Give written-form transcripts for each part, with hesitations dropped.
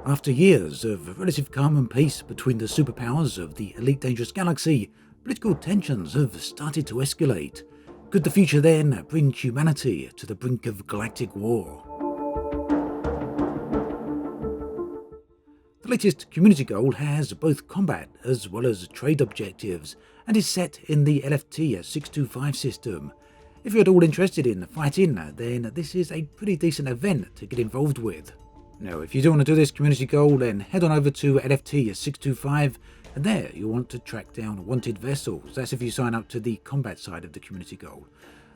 After years of relative calm and peace between the superpowers of the elite dangerous galaxy, political tensions have started to escalate. Could the future then bring humanity to the brink of galactic war? The latest community goal has both combat as well as trade objectives and is set in the LFT 625 system. If you're at all interested in fighting, then this is a pretty decent event to get involved with. Now, if you do want to do this community goal, then head on over to LFT 625, and there you'll want to track down wanted vessels. That's if you sign up to the combat side of the community goal.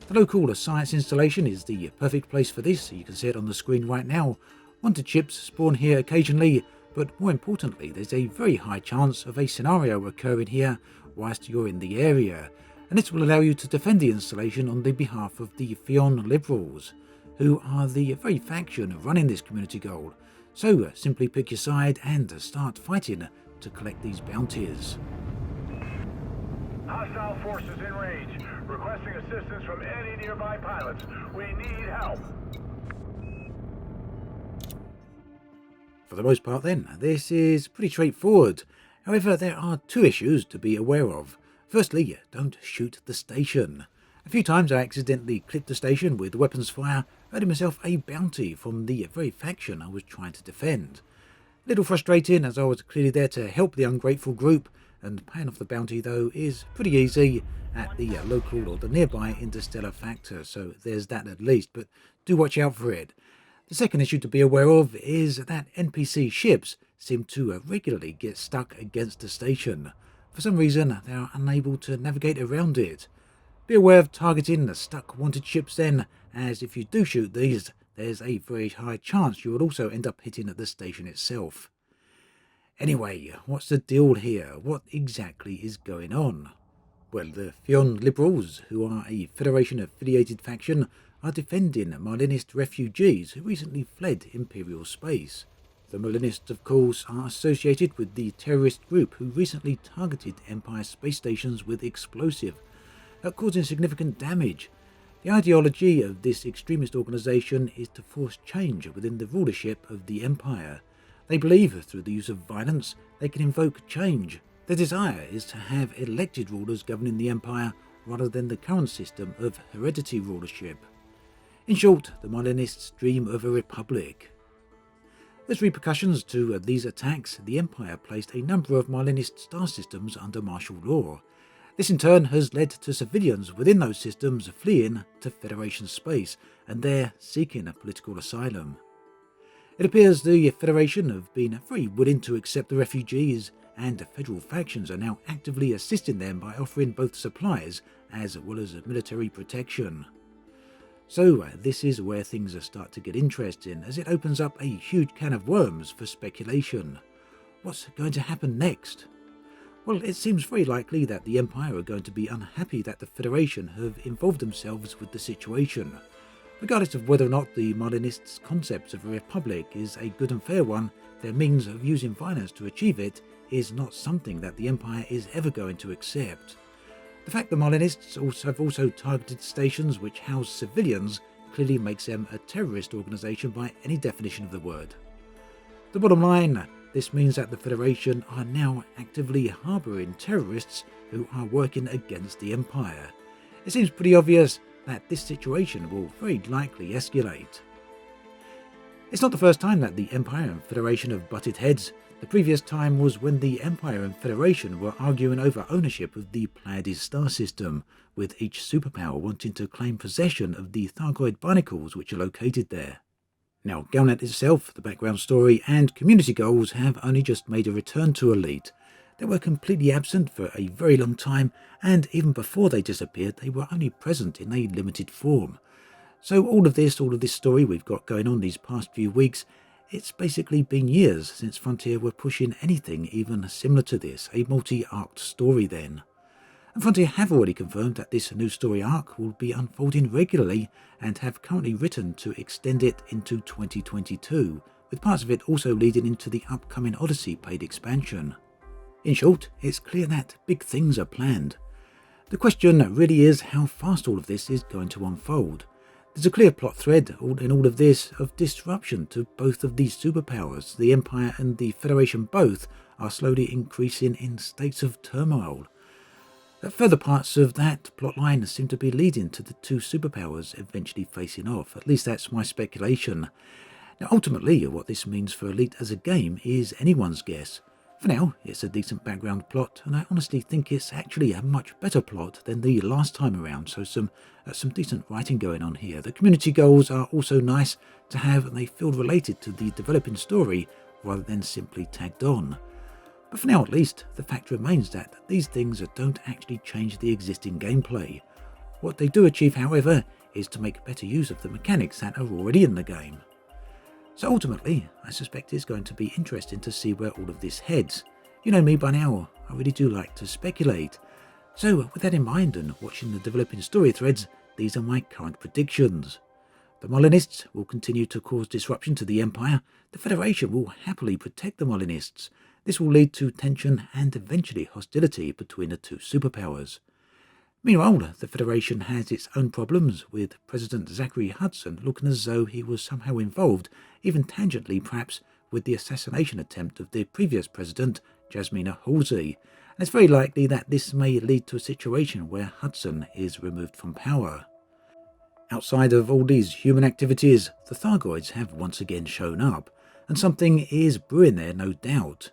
The local science installation is the perfect place for this. You can see it on the screen right now. Wanted ships spawn here occasionally, but more importantly, there's a very high chance of a scenario occurring here whilst you're in the area, and this will allow you to defend the installation on the behalf of the Theon Liberals, who are the very faction running this community goal. So simply pick your side and start fighting to collect these bounties. Hostile forces in range, requesting assistance from any nearby pilots. We need help. For the most part then, this is pretty straightforward. However, there are two issues to be aware of. Firstly, don't shoot the station. A few times I accidentally clipped the station with weapons fire, earning myself a bounty from the very faction I was trying to defend. A little frustrating as I was clearly there to help the ungrateful group, and paying off the bounty though is pretty easy at the local or the nearby interstellar factor, so there's that at least, but do watch out for it. The second issue to be aware of is that NPC ships seem to regularly get stuck against the station. For some reason they are unable to navigate around it. Be aware of targeting the stuck wanted ships then, as if you do shoot these, there's a very high chance you will also end up hitting at the station itself. Anyway, what's the deal here? What exactly is going on? Well, the Theon Liberals, who are a Federation-affiliated faction, are defending Marlinist refugees who recently fled Imperial space. The Marlinists, of course, are associated with the terrorist group who recently targeted Empire space stations with explosive, causing significant damage. The ideology of this extremist organisation is to force change within the rulership of the Empire. They believe through the use of violence they can invoke change. Their desire is to have elected rulers governing the Empire rather than the current system of hereditary rulership. In short, the Marlinists dream of a republic. As repercussions to these attacks, the Empire placed a number of Marlinist star systems under martial law. This in turn has led to civilians within those systems fleeing to Federation space and there seeking a political asylum. It appears the Federation have been very willing to accept the refugees, and federal factions are now actively assisting them by offering both supplies as well as military protection. So this is where things start to get interesting, as it opens up a huge can of worms for speculation. What's going to happen next? Well, it seems very likely that the Empire are going to be unhappy that the Federation have involved themselves with the situation. Regardless of whether or not the Marlinists' concept of a republic is a good and fair one, their means of using violence to achieve it is not something that the Empire is ever going to accept. The fact the Marlinists have also targeted stations which house civilians clearly makes them a terrorist organisation by any definition of the word. The bottom line, this means that the Federation are now actively harbouring terrorists who are working against the Empire. It seems pretty obvious that this situation will very likely escalate. It's not the first time that the Empire and Federation have butted heads. The previous time was when the Empire and Federation were arguing over ownership of the Pleiades star system, with each superpower wanting to claim possession of the Thargoid barnacles which are located there. Now, Galnet itself, the background story, and community goals have only just made a return to Elite. They were completely absent for a very long time, and even before they disappeared, they were only present in a limited form. So all of this story we've got going on these past few weeks, it's basically been years since Frontier were pushing anything even similar to this, a multi-arced story then. And Frontier have already confirmed that this new story arc will be unfolding regularly and have currently written to extend it into 2022, with parts of it also leading into the upcoming Odyssey paid expansion. In short, it's clear that big things are planned. The question really is how fast all of this is going to unfold. There's a clear plot thread in all of this of disruption to both of these superpowers. The Empire and the Federation both are slowly increasing in states of turmoil. Further parts of that plotline seem to be leading to the two superpowers eventually facing off. At least that's my speculation. Now, ultimately, what this means for Elite as a game is anyone's guess. For now, it's a decent background plot, and I honestly think it's actually a much better plot than the last time around, so some decent writing going on here. The community goals are also nice to have, and they feel related to the developing story rather than simply tagged on. But for now at least, the fact remains that these things don't actually change the existing gameplay. What they do achieve, however, is to make better use of the mechanics that are already in the game. So ultimately, I suspect it's going to be interesting to see where all of this heads. You know me by now, I really do like to speculate. So with that in mind and watching the developing story threads, these are my current predictions. The Molinists will continue to cause disruption to the Empire. The Federation will happily protect the Molinists. This will lead to tension and eventually hostility between the two superpowers. Meanwhile, the Federation has its own problems, with President Zachary Hudson looking as though he was somehow involved, even tangentially perhaps, with the assassination attempt of the previous president, Jasmina Halsey. And it's very likely that this may lead to a situation where Hudson is removed from power. Outside of all these human activities, the Thargoids have once again shown up, and something is brewing there, no doubt.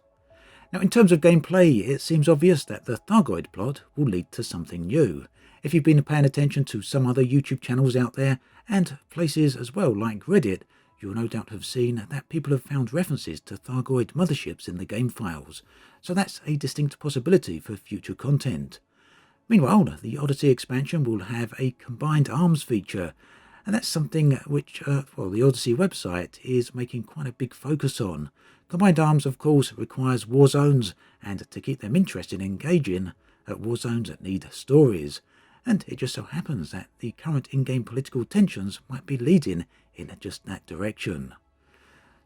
Now, in terms of gameplay, it seems obvious that the Thargoid plot will lead to something new. If you've been paying attention to some other YouTube channels out there, and places as well like Reddit, you'll no doubt have seen that people have found references to Thargoid motherships in the game files, so that's a distinct possibility for future content. Meanwhile, the Odyssey expansion will have a combined arms feature, and that's something which, the Odyssey website is making quite a big focus on. Combined arms, of course, requires war zones, and to keep them interesting and engaging, war zones need stories. And it just so happens that the current in-game political tensions might be leading in just that direction.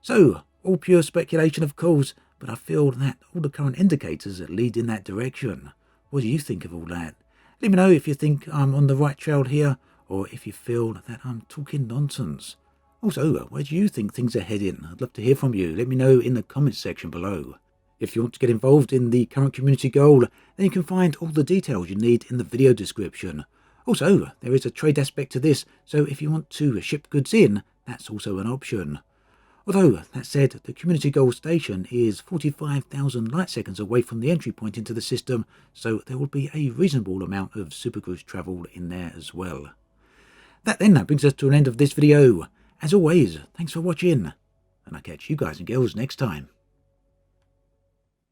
So, all pure speculation, of course, but I feel that all the current indicators lead in that direction. What do you think of all that? Let me know if you think I'm on the right trail here, or if you feel that I'm talking nonsense. Also, where do you think things are heading? I'd love to hear from you. Let me know in the comments section below. If you want to get involved in the current community goal, then you can find all the details you need in the video description. Also, there is a trade aspect to this, so if you want to ship goods in, that's also an option. Although, that said, the community goal station is 45,000 light seconds away from the entry point into the system, so there will be a reasonable amount of supercruise travel in there as well. That brings us to an end of this video. As always, thanks for watching, and I'll catch you guys and girls next time.